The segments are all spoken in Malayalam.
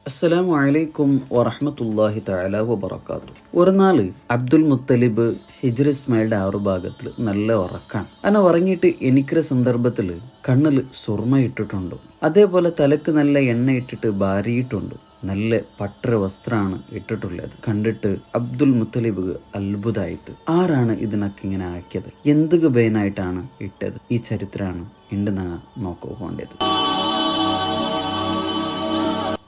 അസ്സലാമു അലൈക്കും വറഹ്മത്തുള്ളാഹി തആല വബറകാതുഹു. ഒരു നാള് അബ്ദുൽ മുത്തലിബ് ഹിജ്ർ ഇസ്മായിലിന്റെ ആ ഒരു ഭാഗത്തിൽ നല്ല ഉറക്കാണ്. അങ്ങനെ ഉറങ്ങിയിട്ട് എനിക്കൊരു സന്ദർഭത്തിൽ കണ്ണിൽ സുർമ ഇട്ടിട്ടുണ്ട്. അതേപോലെ തലക്ക് നല്ല എണ്ണ ഇട്ടിട്ട് ഭാരിയിട്ടുണ്ട്. നല്ല പട്ട വസ്ത്രമാണ് ഇട്ടിട്ടുള്ളത്. കണ്ടിട്ട് അബ്ദുൽ മുത്തലിബ് അത്ഭുതമായിട്ട് ആരാണ് ഇതിനൊക്കെ ഇങ്ങനെ ആക്കിയത്, എന്ത് ബേനായിട്ടാണ് ഇട്ടത്, ഈ ചരിത്രമാണ് ഉണ്ട് നാ നോക്കിക്കൊണ്ടത്.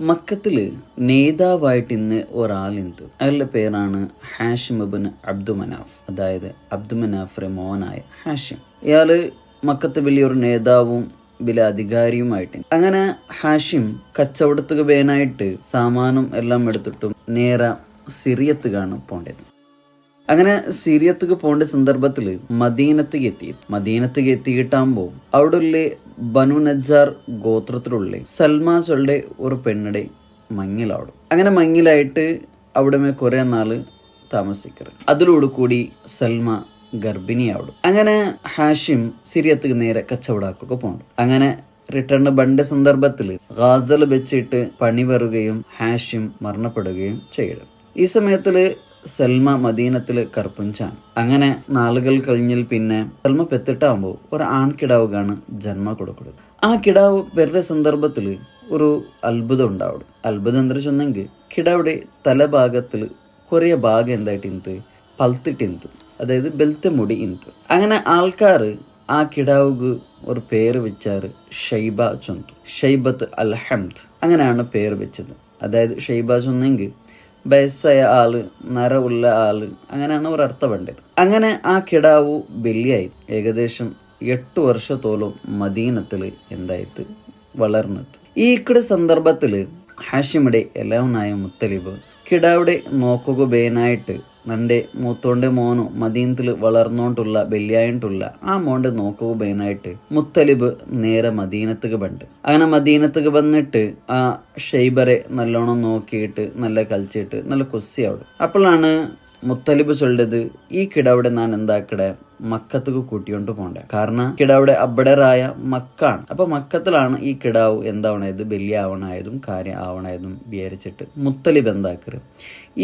മക്കത്തില് നേതാവായിട്ട് ഇന്ന് ഒരാളിന്ത്, അയാളുടെ പേരാണ് ഹാഷിം ഇബ്നു അബ്ദുമനാഫ്. അതായത് അബ്ദുമനാഫിന്റെ മോനായ ഹാഷിം. ഇയാള് മക്കത്ത് വലിയൊരു നേതാവും വലിയ അധികാരിയുമായിട്ട്. അങ്ങനെ ഹാഷിം കച്ചവടത്തുക ബേനായിട്ട് സാമാനം എല്ലാം എടുത്തിട്ടും നേരെ സിറിയത്തുകാണ് പോണ്ടത്. അങ്ങനെ സിറിയത്തേക്ക് പോകേണ്ട സന്ദർഭത്തിൽ മദീനത്തേക്ക് എത്തിയിട്ടാകുമ്പോൾ അവിടെ ഉള്ള ബനു നജ്ജാർ ഗോത്രത്തിലുള്ള സൽമാസുകളുടെ ഒരു പെണ്ണുടെ മങ്ങിലാവും. അങ്ങനെ മങ്ങിലായിട്ട് അവിടെ കുറെ നാള് താമസിക്കരുത്. അതിലൂടെ കൂടി സൽമ ഗർഭിണിയാവും. അങ്ങനെ ഹാഷിം സിറിയത്തേക്ക് നേരെ കച്ചവടാക്കൊക്കെ പോകണം. അങ്ങനെ റിട്ടേൺ ബണ്ട സന്ദർഭത്തിൽ ഗാസൽ വെച്ചിട്ട് പണി വരുകയും ഹാഷിം മരണപ്പെടുകയും ചെയ്യണം. ഈ സമയത്തില് സൽമ മദീനത്തിൽ കർപ്പുഞ്ചാണ്. അങ്ങനെ നാളുകൾ കഴിഞ്ഞാൽ പിന്നെ സൽമ പെത്തിട്ടാകുമ്പോൾ ഒരു ആൺകിടാവുകാണ് ജന്മ കൊടുക്കുന്നത്. ആ കിടാവ് വരുന്ന സന്ദർഭത്തിൽ ഒരു അത്ഭുതം ഉണ്ടാവും. അത്ഭുതം എന്താ വെച്ചെന്നെങ്കിൽ കിടാവിടെ തലഭാഗത്തിൽ കുറേ ഭാഗം എന്തായിട്ട് ഇന്ന് പൽത്തിട്ട് അതായത് ബെൽത്തെ മുടി ഇന്ന്. അങ്ങനെ ആൾക്കാർ ആ കിടാവുക്ക് ഒരു പേര് വെച്ചാറ് ഷൈബ ചൊന്തു, ഷൈബത്ത് അൽ ഹംദ്. അങ്ങനെയാണ് പേര് വെച്ചത്. അതായത് ഷൈബ ചൊന്നെങ്കിൽ വയസ്സായ ആള്, നരവുള്ള ആള്, അങ്ങനെയാണ് ഒരർത്ഥം വേണ്ടത്. അങ്ങനെ ആ കിടാവു ബലിയായി ഏകദേശം 8 വർഷത്തോളം മദീനത്തിൽ എന്തായിട്ട് വളർന്നത്. ഈ സന്ദർഭത്തിൽ ഹാഷിമിടെ എല്ലാവനായ മുത്തലിബ് കിടാവിടെ നോക്കുക ബേനായിട്ട് നന്റെ മൂത്തോന്റെ മോനു മദീനത്തിൽ വളർന്നോണ്ടുള്ള ബലിയായിട്ടുള്ള ആ മോണ്ട് നോക്കുക ബേനായിട്ട് മുത്തലിബ് നേരെ മദീനത്തേക്ക് ബണ്ട്. അങ്ങനെ മദീനത്തേക്ക് വന്നിട്ട് ആ ഷെയ്ബറെ നല്ലോണം നോക്കിയിട്ട് നല്ല കളിച്ചിട്ട് നല്ല കുസ്സിയാവും. അപ്പോഴാണ് മുത്തലിബ് ചൊല്ലത്, ഈ കിടാവിടെ ഞാൻ എന്താക്കടെ മക്കത്തേക്ക് കൂട്ടിക്കൊണ്ട് പോണ്ടേ. കാരണം കിടാവിടെ അബ്ബടറായ മക്കാണ്. അപ്പൊ മക്കത്തിലാണ് ഈ കിടാവ് എന്താവണത്, ബലിയ ആവണായതും കാര്യം ആവണായതും വിചാരിച്ചിട്ട് മുത്തലിബ് എന്താക്കറ്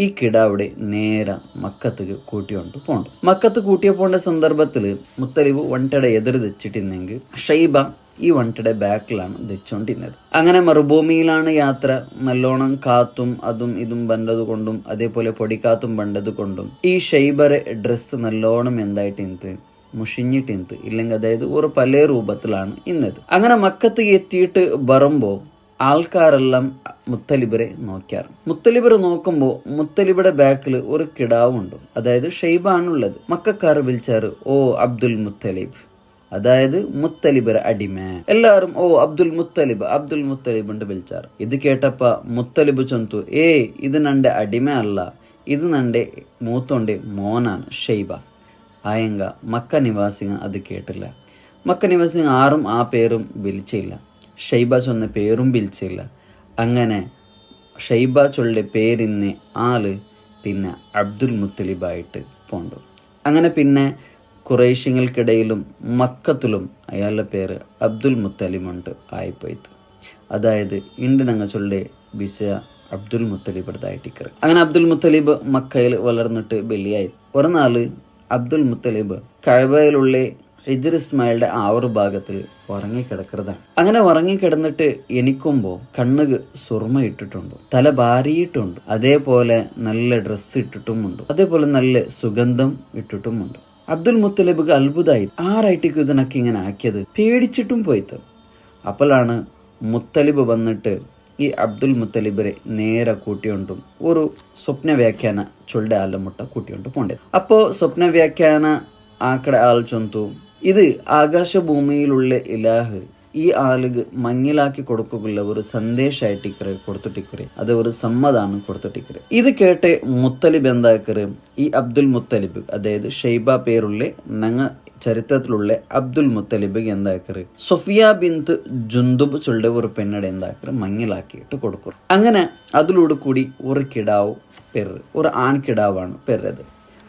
ഈ കിടാവിടെ നേരെ മക്കത്തേക്ക് കൂട്ടിക്കൊണ്ട് പോണ്ട്. മക്കത്ത് കൂട്ടിയ പോണ്ട സന്ദർഭത്തിൽ മുത്തലിബ് വണ്ടയുടെ എതിർ തെച്ചിട്ടിരുന്നെങ്കിൽ ഷൈബ ഈ വണ്ടിയുടെ ബാക്കിലാണ് വെച്ചോണ്ടിരുന്നത്. അങ്ങനെ മറുഭൂമിയിലാണ് യാത്ര. നല്ലോണം കാത്തും അതും ഇതും ബണ്ടത് കൊണ്ടും അതേപോലെ പൊടിക്കാത്തും ബണ്ടത് കൊണ്ടും ഈ ഷൈബറെ ഡ്രസ്സ് നല്ലോണം എന്തായിട്ട് ഇന്ന് മുഷിഞ്ഞിട്ട് ഇല്ലെങ്കിൽ അതായത് ഒരു പല രൂപത്തിലാണ് ഇന്നത്. അങ്ങനെ മക്കത്ത് എത്തിയിട്ട് വരുമ്പോൾ ആൾക്കാരെല്ലാം മുത്തലിബറെ നോക്കിയാറ്. മുത്തലിബറെ നോക്കുമ്പോൾ മുത്തലിബയുടെ ബാക്കിൽ ഒരു കിടാവുണ്ട്. അതായത് ഷൈബാണുള്ളത്. മക്കാർ വിളിച്ചാറ്, ഓ അബ്ദുൽ മുത്തലിബ്, അതായത് മുത്തലിബിന്റെ അടിമ. എല്ലാരും ഓ അബ്ദുൽ മുത്തലിബ് ഉണ്ട് വിളിച്ചാറ്. ഇത് കേട്ടപ്പ മുത്തലിബ് ചൊന്തു, ഇത് നന്റെ അടിമ അല്ല, ഇത് നന്റെ മൂത്തോന്റെ മോനാണ് ഷൈബ. ആയെങ്ക മക്ക നിവാസികൾ അത് കേട്ടില്ല. മക്ക നിവാസികൾ ആരും ആ പേരും വിളിച്ചില്ല. ഷൈബ ചൊന്ന പേരും വിളിച്ചില്ല. അങ്ങനെ ഷൈബ ചൊല്ലിയ പേരിന്ന് ആള് പിന്നെ അബ്ദുൽ മുത്തലിബായിട്ട് പോണ്ടു. അങ്ങനെ പിന്നെ ഖുറൈശികൾക്കിടയിലും മക്കത്തിലും അയാളുടെ പേര് അബ്ദുൽ മുത്തലിബുണ്ട് ആയിപ്പോയത്. അതായത് ഇണ്ട് ഞങ്ങൾ ചൊല്ലിയ ബിസ അബ്ദുൽ മുത്തലിബ് എടുത്തായിട്ടിക്കറ്. അങ്ങനെ അബ്ദുൽ മുത്തലിബ് മക്കയിൽ വളർന്നിട്ട് ബലിയായി. ഒരു നാള് അബ്ദുൽ മുത്തലിബ് കഅബയിലുള്ള ഹിജ്ർ ഇസ്മായിലിന്റെ ആ ഒരു ഭാഗത്തിൽ ഉറങ്ങിക്കിടക്കുന്നതാണ്. അങ്ങനെ ഉറങ്ങിക്കിടന്നിട്ട് എണിക്കുമ്പോൾ കണ്ണുക്ക് സുർമ ഇട്ടിട്ടുണ്ട്, തല ഭാരിയിട്ടുണ്ട്, അതേപോലെ നല്ല ഡ്രസ്സ് ഇട്ടിട്ടുമുണ്ട്, അതേപോലെ നല്ല സുഗന്ധം ഇട്ടിട്ടുമുണ്ട്. അബ്ദുൽ മുത്തലിബ് അത്ഭുതമായി, ആരായിട്ടേക്ക് ഇതിനൊക്കെ ഇങ്ങനെ ആക്കിയത്, പേടിച്ചിട്ടും പോയിട്ട്. അപ്പോഴാണ് മുത്തലിബ് വന്നിട്ട് ഈ അബ്ദുൽ മുത്തലിബിനെ നേരെ കൂട്ടിക്കൊണ്ടും ഒരു സ്വപ്ന വ്യാഖ്യാന ചൊല്ലുടെ ആളുടെ മുട്ട കൂട്ടിക്കൊണ്ട് പോണ്ടത്. അപ്പോൾ സ്വപ്ന വ്യാഖ്യാന ആക്കടെ ആൾ ചൊന്തു, ഇത് ആകാശഭൂമിയിലുള്ള ഇലാഹ് ഈ ആളുകൾ മങ്ങിലാക്കി കൊടുക്കുകയുള്ള ഒരു സന്ദേശമായിട്ടിക്കറ് കൊടുത്തിട്ടിക്കറ്, അത് ഒരു സമ്മതാണ് കൊടുത്തിട്ടിക്കറ്. ഇത് കേട്ട് മുത്തലിബ് എന്താക്കറ് ഈ അബ്ദുൽ മുത്തലിബ്, അതായത് ഷൈബ പേരുള്ള ഞങ്ങ ചരിത്രത്തിലുള്ള അബ്ദുൽ മുത്തലിബ് എന്താക്കറ് സൊഫിയ ബിന്ത് ജുന്ദുബ് ചൊല്ലുടെ ഒരു പെണ്ണടെ എന്താക്കറ് മങ്ങിലാക്കിയിട്ട് കൊടുക്കും. അങ്ങനെ അതിലൂടെ കൂടി ഒരു കിടാവ് പെര്, ഒരു ആൺകിടാവാണ് പെരത്.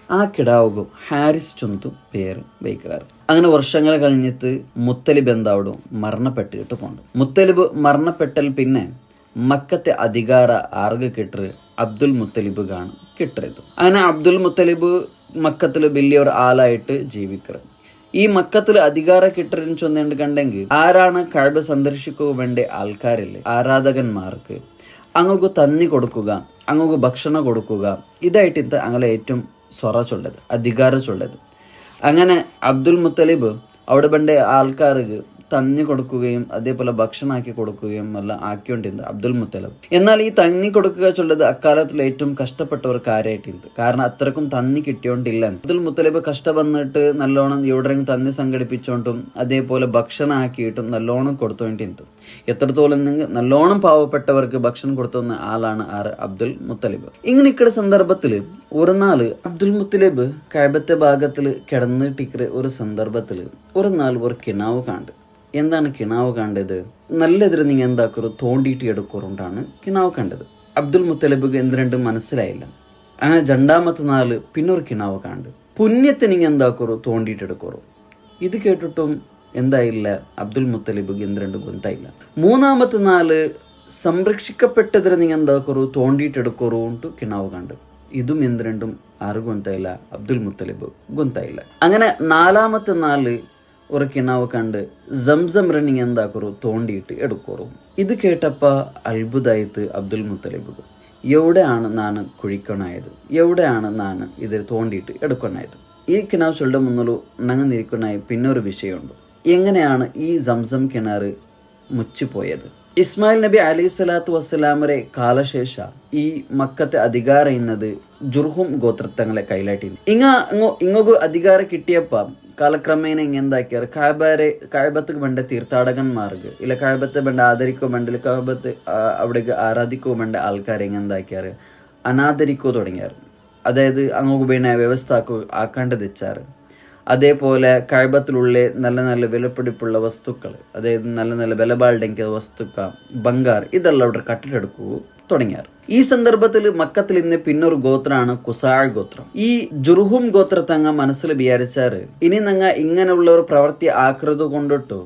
ആ കിടാവുക ഹാരിസ് ചൊന്തു പേര് വയ്ക്കാറ്. അങ്ങനെ വർഷങ്ങൾ കഴിഞ്ഞിട്ട് മുത്തലിബ് എന്താവിടും മരണപ്പെട്ടിട്ട് പോണ്ട്. മുത്തലിബ് മരണപ്പെട്ടാൽ പിന്നെ മക്കത്തെ അധികാര ആർഗ് കിട്ടറ് അബ്ദുൽ മുത്തലിബ് കാണും കിട്ടരുത്. അങ്ങനെ അബ്ദുൽ മുത്തലിബ് മക്കത്തിൽ വലിയൊരു ആളായിട്ട് ജീവിക്കറ്. ഈ മക്കത്തിൽ അധികാര കിട്ടറിന് ചൊന്നുണ്ട് കണ്ടെങ്കിൽ ആരാണ് കഅബ സന്ദർശിക്കുക വേണ്ട ആൾക്കാരില്ലേ, ആരാധകന്മാർക്ക് അങ്ങക്ക് തന്നി കൊടുക്കുക, അങ്ങക്ക് ഭക്ഷണം കൊടുക്കുക, ഇതായിട്ട് അങ്ങനെ ഏറ്റവും സ്വറ ചൊല്ലത്, അധികാരം ചൊല്ലത്. അങ്ങനെ അബ്ദുൽ മുത്തലിബ് അവിടെ വേണ്ട ആൾക്കാർക്ക് തന്നി കൊടുക്കുകയും അതേപോലെ ഭക്ഷണമാക്കി കൊടുക്കുകയും എല്ലാം ആക്കിക്കൊണ്ടിരുന്നത് അബ്ദുൽ മുത്തലിബ്. എന്നാൽ ഈ തന്നി കൊടുക്കുക ചൊല്ലത് അക്കാലത്തിൽ ഏറ്റവും കഷ്ടപ്പെട്ട ഒരു കാര്യമായിട്ടുണ്ട്. കാരണം അത്രക്കും തന്നി കിട്ടിയോണ്ടില്ല. അബ്ദുൽ മുത്തലിബ് കഷ്ട വന്നിട്ട് നല്ലോണം എവിടെയെങ്കിലും തന്നി സംഘടിപ്പിച്ചോണ്ടും അതേപോലെ ഭക്ഷണം ആക്കിയിട്ടും നല്ലോണം കൊടുത്തോണ്ടിരുന്നത്. എത്രത്തോളം നല്ലോണം പാവപ്പെട്ടവർക്ക് ഭക്ഷണം കൊടുത്തുന്ന ആളാണ് അബ്ദുൽ മുത്തലിബ്. ഇങ്ങനെ ഇക്കടെ സന്ദർഭത്തിൽ ഒരു നാള് അബ്ദുൽ മുത്തലിബ് കഅബത്തെ ഭാഗത്തിൽ കിടന്നിട്ടിരിക്കുന്ന ഒരു സന്ദർഭത്തിൽ ഒരു നാൾ ഒരു കിനാവ് കണ്ട്. എന്താണ് കിനാവ് കണ്ടത്? നല്ലതിന് നിങ്ങൾ എന്താക്കൊരു തോണ്ടിയിട്ട് എടുക്കുറുണ്ടാണ് കിനാവ് കണ്ടത്. അബ്ദുൽ മുത്തലിബ് എന്തിനും മനസ്സിലായില്ല. അങ്ങനെ രണ്ടാമത്തെ നാള് പിന്നൊരു കിനാവ് കണ്ട്. പുണ്യത്തെ നിങ്ങൾ എന്താക്കൊരു തോണ്ടിയിട്ട് എടുക്കുറു. ഇത് കേട്ടിട്ടും എന്തായില്ല, അബ്ദുൽ മുത്തലിബ് എന്തിനും ഗൊന്തായില്ല. മൂന്നാമത്തെ നാള് സംരക്ഷിക്കപ്പെട്ടതിന് നിങ്ങൾ എന്താക്കൊരു തോണ്ടിയിട്ട് എടുക്കുറുണ്ട് കിനാവ് കണ്ട്. ഇതും എന്തിനും ആരും ഗൊന്തായില്ല, അബ്ദുൽ മുത്തലിബ് ഗൊന്തായില്ല. അങ്ങനെ നാലാമത്തെ നാള് ഒരു കിണാവ് കണ്ട് സംസം റണ്ണിങ് എന്താക്കറു തോണ്ടിയിട്ട് എടുക്കറു. ഇത് കേട്ടപ്പ അത്ഭുതമായിട്ട് അബ്ദുൽ മുത്തലിബ് എവിടെയാണ് നാണ് കുഴിക്കണായത്, എവിടെയാണ് നാണ് ഇത് തോണ്ടിയിട്ട് എടുക്കണായത്. ഈ കിണാവ് ചൊല്ലുടെ മുന്നിൽ നങ്ങന്നിരിക്കണായി പിന്നൊരു വിഷയമുണ്ട്. എങ്ങനെയാണ് ഈ സംസം കിണറ് മുച്ചിപ്പോയത്? ഇസ്മായിൽ നബി അലൈഹി സ്വലാത്തു വസ്സലാമരെ കാലശേഷ ഈ മക്കത്തെ അധികാരം ഇന്നത് ജുർഹും ഗോത്രത്തങ്ങളെ കയ്യിലാട്ടി. ഇങ്ങോക്ക് അധികാരം കിട്ടിയപ്പ കാലക്രമേണ എന്താക്കിയാറ് കഅബത്ത് വേണ്ട തീർത്ഥാടകന്മാർക്ക് ഇല്ല കഅബത്തെ വേണ്ട ആദരിക്കോ വേണ്ട കഅബത്ത് അവിടേക്ക് ആരാധിക്കോ വേണ്ട ആൾക്കാരെ എന്താക്കിയാറ് അനാദരിക്കോ തുടങ്ങിയാറ്. അതായത് അങ്ങോട്ട് വേണ്ട വ്യവസ്ഥ ആക്കാണ്ട് വെച്ചാറ്. അതേപോലെ കഅബത്തിലുള്ള നല്ല നല്ല വിലപിടിപ്പുള്ള വസ്തുക്കൾ, അതായത് നല്ല നല്ല വിലപാടുണ്ടെങ്കിൽ വസ്തുക്കൾ, ബംഗാർ, ഇതെല്ലാം അവിടെ കട്ടിട്ടെടുക്കൂ തുടങ്ങിയാറ്. ഈ സന്ദർഭത്തിൽ മക്കത്തിൽ ഇന്ന് പിന്നൊരു ഗോത്രമാണ് കുസാ ഗോത്രം. ഈ ജുർഹും ഗോത്രത്തങ്ങ മനസ്സിൽ വിചാരിച്ചാറ് ഇനി ഞങ്ങ ഇങ്ങനെയുള്ള ഒരു പ്രവൃത്തി ആക്രത കൊണ്ടിട്ടു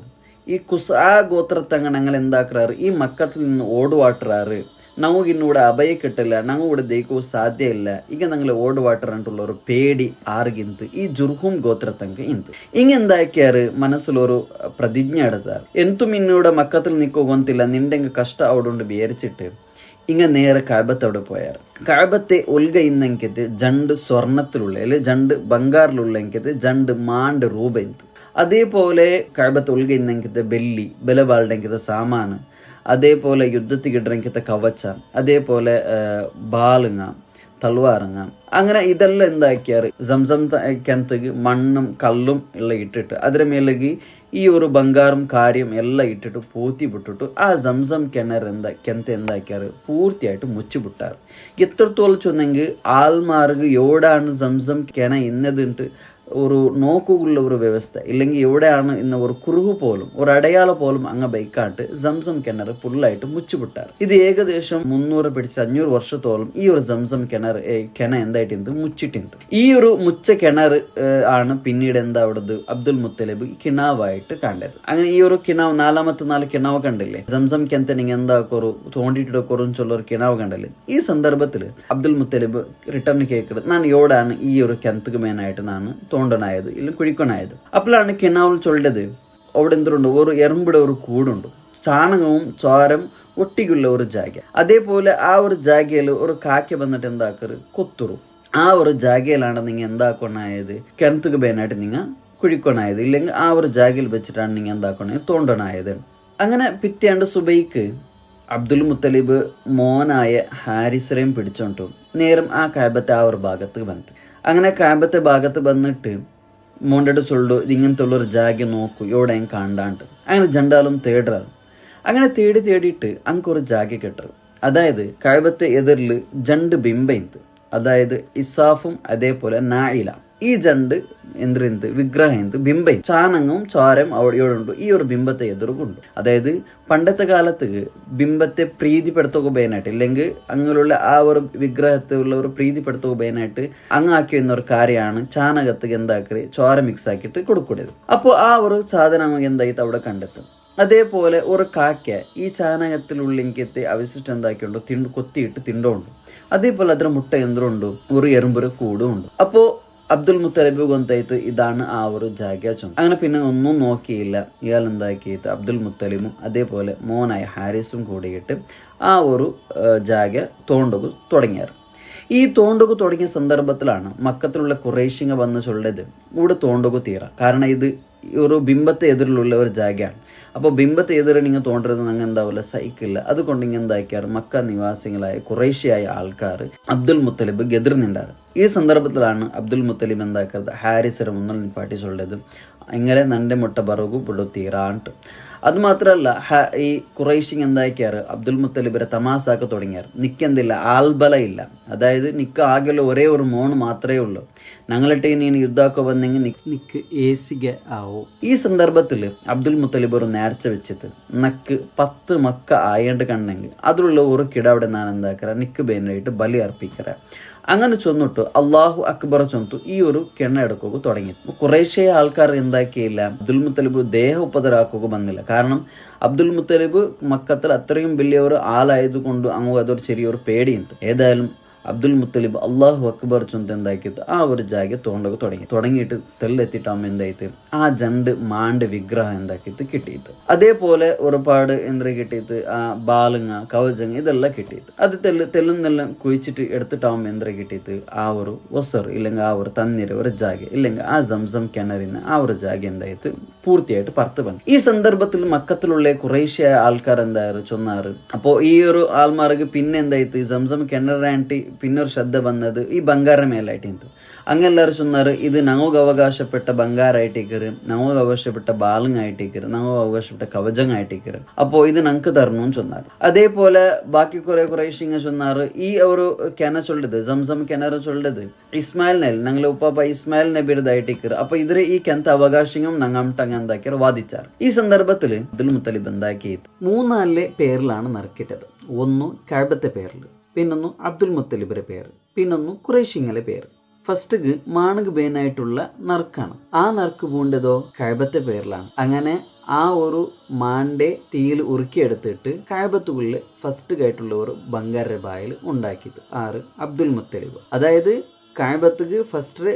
ഈ കുസാ ഗോത്രത്തങ്ങ ഞങ്ങൾ എന്താക്കാറ് ഈ മക്കത്തിൽ നിന്ന് ഓടുവാട്ടുറാറ്. നമുക്ക് ഇന്നിവിടെ അഭയ കിട്ടില്ല, ഞങ്ങൾ ഇവിടെ ദയിക്കൂ സാധ്യമില്ല, ಈಗ ഞങ്ങൾ ഓടുവാട്ടറിട്ടുള്ള ഒരു പേടി ആർഗിന്ത് ഈ ജുർഹും ഗോത്രത്തങ്ക ഇന്ത് ഇങ്ങെന്താക്കിയാറ് മനസ്സിലൊരു പ്രതിജ്ഞ എടുത്താറ്. എന്തും ഇന്നിവിടെ മക്കത്തിൽ നിൽക്കോ ഗൊന്തില്ല, നിന്റെ കഷ്ട അവിടെ വിചാരിച്ചിട്ട് നേരെ കഅബത്ത് അവിടെ പോയാറ്. കഅബത്തെ ഒൽഗ ഇന്നെങ്കിത് ജണ്ട് സ്വർണത്തിലുള്ള അല്ലെ ജണ്ട് ബംഗാറിലുള്ള എങ്കിത് ജണ്ട് മാണ്ട് രൂപ ഇന്ത്. അതേപോലെ കഅബത്ത് ഒൽഗ ഇന്നെങ്കിത് ಬೆಳ್ಳಿ ബലബാളുടെങ്കിത് സാമാന്, അതേപോലെ യുദ്ധത്തിൽ ഇടറെങ്കിത്തെ കവച്ച, അതേപോലെ ബാളുങ്ങ, തൽവാറുങ്ങ, അങ്ങനെ ഇതെല്ലാം എന്താക്കിയാറ് സംസം കിണത്തക്ക് മണ്ണും കല്ലും എല്ലാം ഇട്ടിട്ട് അതിന് മേലേക്ക് ഈ ഒരു ബംഗാറും കാര്യം എല്ലാം ഇട്ടിട്ട് പൂത്തി വിട്ടിട്ട് ആ സംസം കിണത്ത് എന്താക്കിയാറ് പൂർത്തിയായിട്ട് മുച്ചുവിട്ടാറ്. എത്രത്തോളം ചൊന്നെങ്കിൽ ആൾമാർക്ക് എവിടാണ് സംസം കിണ ഇന്നതിട്ട് ഒരു നോക്കുള്ള ഒരു വ്യവസ്ഥ ഇല്ലെങ്കിൽ എവിടെയാണ് ഇന്ന് ഒരു കുറുഹു പോലും ഒരു അടയാള പോലും അങ്ങ് ബൈക്കാട്ട് സംസം കിണർ ഫുള്ളായിട്ട് മുച്ചുവിട്ടാറ്. ഇത് ഏകദേശം 300-500 വർഷത്തോളം ഈ ഒരു സംസം കിണ എന്തായിട്ട് മുച്ചിട്ടുണ്ട്. ഈ ഒരു മുച്ച കിണർ ആണ് പിന്നീട് എന്താ അവിടത് അബ്ദുൽ മുത്തലിബ് കിണാവായിട്ട് കണ്ടത്. അങ്ങനെ ഈ ഒരു കിണാവ് നാലാമത്തെ 4 കിണാവ് കണ്ടില്ലേ, സംസം കിണത്തെ നിങ്ങൾ എന്താക്കൊരു തോണ്ടിട്ട് കൊറച്ചൊരു കിണാവ് കണ്ടല്ലേ. ഈ സന്ദർഭത്തിൽ അബ്ദുൽ മുത്തലിബ് റിട്ടേൺ കേൾക്കുന്നത് ഞാൻ എവിടാണ് ഈ ഒരു കിണത്തുക്ക് മേനായിട്ട് ഞാൻ തോണ്ടനായത് ഇല്ല കുഴിക്കണായത്. അപ്പോഴാണ് കിണാവിൽ ചൊല്ലത് അവിടെ എന്തുണ്ട് ഒരു എറുമ്പിടെ ഒരു കൂടുണ്ട്, ചാണകവും ചോരം ഒട്ടിക്കുള്ള ഒരു ജാഗ. അതേപോലെ ആ ഒരു ജാഗയിൽ ഒരു കാക്ക വന്നിട്ട് എന്താക്കറ് കൊത്തുറു. ആ ഒരു ജാഗയിലാണ് നിങ്ങൾ എന്താക്കണായത് കിണത്തുക്ക് മേനായിട്ട് നിങ്ങൾ കുഴിക്കണായത് ഇല്ലെങ്കിൽ ആ ഒരു ജാഗയിൽ വെച്ചിട്ടാണ് നിങ്ങൾ എന്താക്കണത് തോണ്ടനായത്. അങ്ങനെ പിറ്റേണ്ട് സുബൈക്ക് അബ്ദുൽ മുത്തലിബ് മോനായ ഹാരിസറേയും പിടിച്ചോണ്ടും നേരം ആ കഅബത്തെ ആ ഒരു ഭാഗത്ത് വന്നു. അങ്ങനെ കഅബത്തെ ഭാഗത്ത് വന്നിട്ട് മോണ്ടയുടെ ചൊല്ലു ഇങ്ങനത്തെ ഉള്ളൊരു ജാഗ നോക്കൂ എവിടെ കണ്ടാണ്ട്. അങ്ങനെ ജണ്ടാലും തേടാറ്. അങ്ങനെ തേടിയിട്ട് അങ്ങൊരു ജാഗ കിട്ടറ്. അതായത് കഅബത്തെ എതിരിൽ ജണ്ട് ബിംബയിന്ത്, അതായത് ഇസാഫും അതേപോലെ നായില, ഈ ജണ്ട് എന്ത് വിഗ്രഹം ബിംബയും ചാണകവും ചോരം അവിടെയോടുണ്ട്. ഈ ഒരു ബിംബത്തെ എതിർകൊണ്ട് അതായത് പണ്ടത്തെ കാലത്ത് ബിംബത്തെ പ്രീതിപ്പെടുത്തുകയായിട്ട് ഇല്ലെങ്കിൽ അങ്ങനെയുള്ള ആ ഒരു വിഗ്രഹത്തിലുള്ള ഒരു പ്രീതിപ്പെടുത്തുകയായിട്ട് അങ്ങാക്കിയ എന്നൊരു കാര്യമാണ് ചാണകത്ത് എന്താക്കി ചോര മിക്സ് ആക്കിയിട്ട് കൊടുക്കുന്നത്. അപ്പോൾ ആ ഒരു സാധനം എന്തായിട്ട് അവിടെ കണ്ടെത്തും. അതേപോലെ ഒരു കാക്ക ഈ ചാനകത്തിലുള്ളിങ്കത്തെ അവശിഷ്ടം എന്താക്കിയുണ്ടോ കൊത്തിയിട്ട് തിണ്ടോണ്ട്. അതേപോലെ അതിന് മുട്ട യന്ത്രമുണ്ട്, ഒരു എറുമ്പൊരു കൂടും ഉണ്ട്. അപ്പോൾ അബ്ദുൽ മുത്തലിബ് ഗൊന്തായിട്ട് ഇതാണ് ആ ഒരു ജാഗ ചൊന്ന. അങ്ങനെ പിന്നെ ഒന്നും നോക്കിയില്ല, ഇയാൾ എന്താക്കിയിട്ട് അബ്ദുൽ മുത്തലിബും അതേപോലെ മോനായ ഹാരിസും കൂടിയിട്ട് ആ ഒരു ജാഗ തോണ്ടുക തുടങ്ങിയാറ്. ഈ തോണ്ടുക തുടങ്ങിയ സന്ദർഭത്തിലാണ് മക്കത്തിലുള്ള കുറേശ്യങ്ങ വന്ന് ചൊല്ലത് ഇവിടെ തോണ്ടുക തീറ. കാരണം ഇത് ഒരു ബിംബത്തെ എതിരിലുള്ള ഒരു ജാഗയാണ്. അപ്പോൾ ബിംബത്തെ എതിരെ നിങ്ങൾ തോണ്ടരുത് അങ്ങ് എന്താവില്ല, സഹിക്കില്ല. അതുകൊണ്ട് ഇങ്ങനെ എന്താക്കിയാറ് മക്ക നിവാസികളായ കുറേശ്യായ ആൾക്കാർ അബ്ദുൽ മുത്തലിബ് എതിർന്നുണ്ടാറ്. ഈ സന്ദർഭത്തിലാണ് അബ്ദുൽ മുത്തലിബ് എന്താക്കരുത് ഹാരിസിനെ മുന്നിൽ നിപ്പാട്ടി ചൊല്ലത് ഇങ്ങനെ നൻ്റെ മുട്ട ബറകു പിടു തീറാണ്ട്. അതുമാത്രമല്ല ഈ കുറേശ്യങ് എന്താക്കിയാറ് അബ്ദുൽ മുത്തലിബിനെ തമാസാക്ക തുടങ്ങിയാറ്. നിക്കെന്തില്ല, ആൾബല ഇല്ല. അതായത് നിക്ക് ആകെയുള്ള ഒരേ ഒരു മോണ് മാത്രമേ ഉള്ളൂ. ഞങ്ങളിട്ട് നീನು യുദ്ധാക്കോ ಬಂದೆಂಗೆ നിക്ക് ഏസിಗೆ ആവോ. ഈ സന്ദർഭത്തിൽ അബ്ദുൽ മുത്തലിബ് ഒരു നേർച്ച വെച്ചിട്ട് നക്ക് 10 മക്ക ആയേണ്ട കണ്ടെങ്കിൽ അതിലുള്ള ഒരു കിടാവിടെ ഞാൻ എന്താക്കറ നിക്ക് ബേനായിട്ട് ബലി അർപ്പിക്കറ. അങ്ങനെ ചൊന്നിട്ടു അള്ളാഹു അക്ബർ ചൊന്തു ഈ ഒരു കെണ്ണ എടുക്കുക തുടങ്ങി. കുറേശ്ശേ ആൾക്കാർ എന്താക്കിയില്ല, അബ്ദുൽ മുത്തലിബ് ദേഹ ഉപദ്രാക്കുക വന്നില്ല. കാരണം അബ്ദുൽ മുത്തലിബ് മക്കത്തിൽ അത്രയും വലിയ ഒരു ആളായതുകൊണ്ട് അങ്ങ് അതൊരു ചെറിയൊരു പേടിയുണ്ട്. ഏതായാലും അബ്ദുൽ മുത്തലിബ് അള്ളാഹു അക്ബർ ചൊന്ത് എന്താക്കിയിട്ട് ആ ഒരു ജാഗ തോണ്ടുക തുടങ്ങിയിട്ട് തെല്ലെത്തിട്ടാകുമ്പോൾ എന്തായിട്ട് ആ ജണ്ട് മാണ്ട് വിഗ്രഹം എന്താക്കിയിട്ട് കിട്ടിയിട്ട് അതേപോലെ ഒരുപാട് എന്താ കിട്ടിയിട്ട് ആ ബാലുങ്ങ കവചങ്ങ ഇതെല്ലാം കിട്ടിയിട്ട് അത് തെല്ലുന്നെല്ലാം കുഴിച്ചിട്ട് എടുത്തിട്ടാകുമ്പോൾ എന്താ കിട്ടിയിട്ട് ആ ഒരു ഒസർ ഇല്ലെങ്കിൽ ആ ഒരു തണ്ണീര് ഒരു ജാഗ ഇല്ലെങ്കിൽ ആ സംസം കിണറിന് ആ ഒരു ജാഗ എന്തായിട്ട് പൂർത്തിയായിട്ട് പറത്ത് വന്നു. ഈ സന്ദർഭത്തിൽ മക്കത്തിലുള്ള കുറേശ്ശേ ആൾക്കാർ എന്തായാലും ചൊന്നാറ്. അപ്പോൾ ഈ ഒരു ആൾമാർക്ക് പിന്നെ എന്തായിട്ട് സംസം കിണറായിട്ട് പിന്നെ ഒരു ശ്രദ്ധ വന്നത് ഈ ಬಂಗಾರ മേലായിട്ട്. അങ്ങെല്ലാവരും ചൊന്നാറ് ഇത് ഞങ്ങൾക്ക് അവകാശപ്പെട്ട ಬಂಗಾರಾയിട്ടേക്കറ്, ഞങ്ങൾക്ക് അവകാശപ്പെട്ട ബാലുങ്ങായിട്ടേക്കറ്, ഞങ്ങൾക്ക് അവകാശപ്പെട്ട കവചങ്ങായിട്ടേക്കറ്. അപ്പോൾ ഇത് ഞങ്ങൾക്ക് തരണമെന്ന് ചൊന്നാറ്. അതേപോലെ ബാക്കി കുറേശ്ശിങ്ങ ചൊന്നാറ് ഈ ഒരു കിണ ചൊല്ലത് സംസം കിണർ ചൊല്ലത് ഇസ്മായിൽ നബി ഞങ്ങളെ ഉപ്പാപ്പ ഇസ്മായിൽ നബിയുടേതായിട്ടേക്കറ്. അപ്പൊ ഇതിന് ഈ കെന്ത അവകാശിയും ഞങ്ങട്ടങ്ങ എന്താക്കിയാർ വാദിച്ചാറ്. ഈ സന്ദർഭത്തിൽ അബ്ദുൽ മുത്തലിബ് എന്താക്കിയത് 3 പേരിലാണ് നറുക്കിട്ടത്. ഒന്ന് കഅബത്തെ പേരിൽ, പിന്നൊന്നു അബ്ദുൽ മുത്തലിബിന്റെ പേര്, പിന്നൊന്നു ഖുറൈശിങ്ങളെ പേര്. ഫസ്റ്റ് മാണക് ബേനായിട്ടുള്ള നറുക്കാണ്. ആ നറുക്ക് പൂണ്ടതോ കഅബത്തെ പേരിലാണ്. അങ്ങനെ ആ ഒരു മാണ്ടെ തീയിൽ ഉറുക്കിയെടുത്തിട്ട് കഅബത്തുള്ളിൽ ഫസ്റ്റ് ആയിട്ടുള്ള ഒരു ബംഗാര ബായിൽ ഉണ്ടാക്കിയത് 6 അബ്ദുൽ മുത്തലിബ്. അതായത് കഅബത്തുക്ക് ഫസ്റ്റ്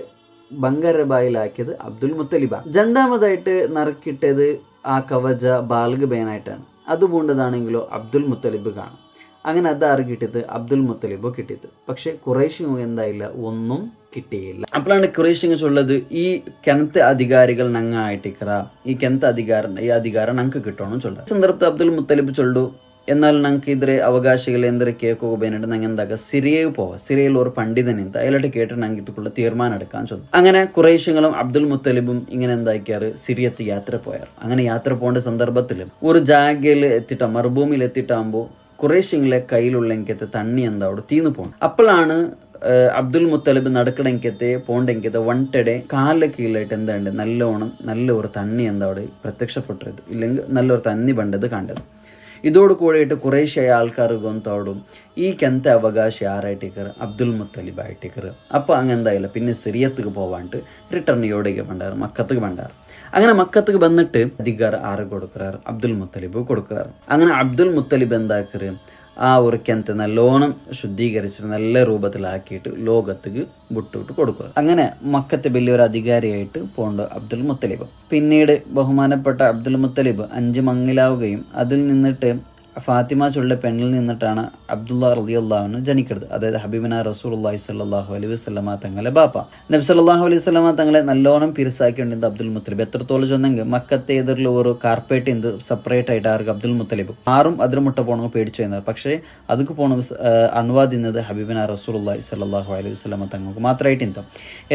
ബംഗാര ബായിലാക്കിയത് അബ്ദുൽ മുത്തലിബാണ്. രണ്ടാമതായിട്ട് നറുക്കിട്ടത് ആ കവച ബാൽഗ് ബേനായിട്ടാണ്. അത് പൂണ്ടതാണെങ്കിലോ അബ്ദുൽ മുത്തലിബ് കാണും. അങ്ങനെ അതാറ് കിട്ടിയത് അബ്ദുൽ മുത്തലിബോ കിട്ടിയത്. പക്ഷെ ഖുറൈശിങ്ങ് എന്തായില്ല, ഒന്നും കിട്ടിയില്ല. അപ്പോഴാണ് ഖുറൈശിങ്ങ് ചൊല്ലത് ഈ കെനത്തെ അധികാരികൾ ഞങ്ങ ആയിട്ടിക്കറ, ഈ കെനത്തെ അധികാരം ഞങ്ങൾക്ക് കിട്ടണമെന്ന് ചൊല്ല. സന്ദർഭത്തിൽ അബ്ദുൽ മുത്തലിബ് ചൊല്ലു എന്നാൽ ഞങ്ങൾക്ക് ഇതിരെ അവകാശികൾ എന്തൊരു കേൾക്കുക വേണ്ടിയിട്ട് ഞങ്ങൾ എന്താക്കുക സിറിയയിൽ പോവാം. സിറിയയിൽ ഒരു പണ്ഡിതനുണ്ട്, അയാളോട്ട് കേട്ട് ഞങ്ങൾക്ക് ഇതുള്ള തീരുമാനം എടുക്കാൻ ചൊല്ലും. അങ്ങനെ ഖുറൈശികളും അബ്ദുൽ മുത്തലിബും ഇങ്ങനെ എന്താക്കിയാറ് സിറിയത്ത് യാത്ര പോയാർ. അങ്ങനെ യാത്ര പോകേണ്ട സന്ദർഭത്തിൽ ഒരു ജാഗയിൽ എത്തിയിട്ടാ മറുഭൂമിയിൽ എത്തിയിട്ടാകുമ്പോൾ ഖുറൈശിങ്ങളെ കയ്യിലുള്ള എനിക്കത്തെ തണ്ണി എന്താ അവിടെ തീർന്നു പോകണം. അപ്പോഴാണ് അബ്ദുൽ മുത്തലിബ് നടക്കണെങ്കത്തെ പോണ്ടെങ്കത്തെ വണ്ടടെ കാലിലെ കീഴിലായിട്ട് എന്താണ്ട് നല്ല ഒരു തണ്ണി എന്താ അവിടെ പ്രത്യക്ഷപ്പെട്ടത്, ഇല്ലെങ്കിൽ നല്ലൊരു തന്നി പണ്ടത് കണ്ടത്. ഇതോട് കൂടിയിട്ട് കുറേശ്ശായ ആൾക്കാർ ഗൊന്തോടും ഈ കെന്ത അവകാശി ആരായിട്ടേക്കറ് അബ്ദുൽ മുത്തലിബ് ആയിട്ടേക്കറ്. അപ്പോൾ അങ്ങ് എന്തായില്ല പിന്നെ സിറിയത്തേക്ക് പോവാണ്ട് റിട്ടേൺ യോടേക്ക് പണ്ടാറ്, മക്കത്തേക്ക് പണ്ടാറ്. അങ്ങനെ മക്കത്തേക്ക് വന്നിട്ട് അധികാരം ആറ് കൊടുക്കാറ്, അബ്ദുൽ മുത്തലിബ് കൊടുക്കാറ്. അങ്ങനെ അബ്ദുൽ മുത്തലിബ് എന്താക്കറ് ആ ഒരു കെന്ത നല്ലോണം ശുദ്ധീകരിച്ചിട്ട് നല്ല രൂപത്തിലാക്കിയിട്ട് ലോകത്തേക്ക് വിട്ടുവിട്ട് കൊടുക്കുക. അങ്ങനെ മക്കത്തെ വലിയൊരു അധികാരിയായിട്ട് പോണ്ട അബ്ദുൽ മുത്തലിബ്. പിന്നീട് ബഹുമാനപ്പെട്ട അബ്ദുൽ മുത്തലിബ് 5 മങ്ങിലാവുകയും അതിൽ നിന്നിട്ട് ഫാത്തിമ ചൊല്ല പെണ്ണിൽ നിന്നിട്ടാണ് അബ്ദുള്ള റളിയല്ലാഹു ജനിക്കുന്നത്. അതായത് ഹബീബിന റസൂലുള്ളാഹി സ്വല്ലല്ലാഹു അലൈഹി വസല്ലമ തങ്ങളെ ബാപ്പ. നബി സല്ലല്ലാഹു അലൈഹി വസല്ലമ തങ്ങളെ നല്ലോണം പിരിസാക്കിയിട്ടുണ്ട് അബ്ദുൽ മുത്തലിബ്. എത്രത്തോളം ചൊന്നെങ്കിൽ മക്കത്തെ എതിരിൽ ഒരു കാർപ്പറ്റ് എന്ത് സെപ്പറേറ്റ് ആയിട്ട് ആർക്ക് അബ്ദുൽ മുത്തലിബ് ആറും അതിന് മുട്ട പോകണമെങ്കിൽ പേടിച്ചു ചെയ്യുന്നത്. പക്ഷേ അതൊക്കെ പോകണമെങ്കിൽ അനുവാദിക്കുന്നത് ഹബീബിന റസൂലുള്ളാഹി സ്വല്ലല്ലാഹു അലൈഹി വസല്ലമ തങ്ങൾക്ക് മാത്രമായിട്ട് ഇന്ത.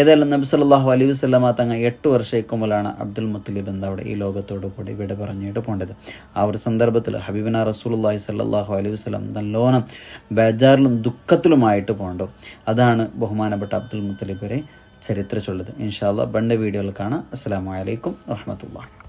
ഏതായാലും നബി സല്ലല്ലാഹു അലൈഹി വസല്ലമ തങ്ങൾ 8 വർഷമാകുമ്പോഴാണ് അബ്ദുൽ മുത്തലിബ് എന്താ അവിടെ ഈ ലോകത്തോടു കൂടി വിട പറഞ്ഞിട്ട് പോകേണ്ടത്. ആ ഒരു സന്ദർഭത്തിൽ ഹബീബിന റസൂലുള്ളാഹി സ്വല്ലല്ലാഹു അലൈഹി വസല്ലം നല്ലോണം ബേജാറിലും ദുഃഖത്തിലുമായിട്ട് പോകണ്ടോ. അതാണ് ബഹുമാനപ്പെട്ട അബ്ദുൽ മുത്തലിബിനെ ചരിത്രം ചൊല്ലത്. ഇൻഷാ അല്ലാഹ് ബണ്ട വീഡിയോയിൽ കാണാം. അസ്സലാമു അലൈക്കും വറഹ്മത്തുള്ളാഹി.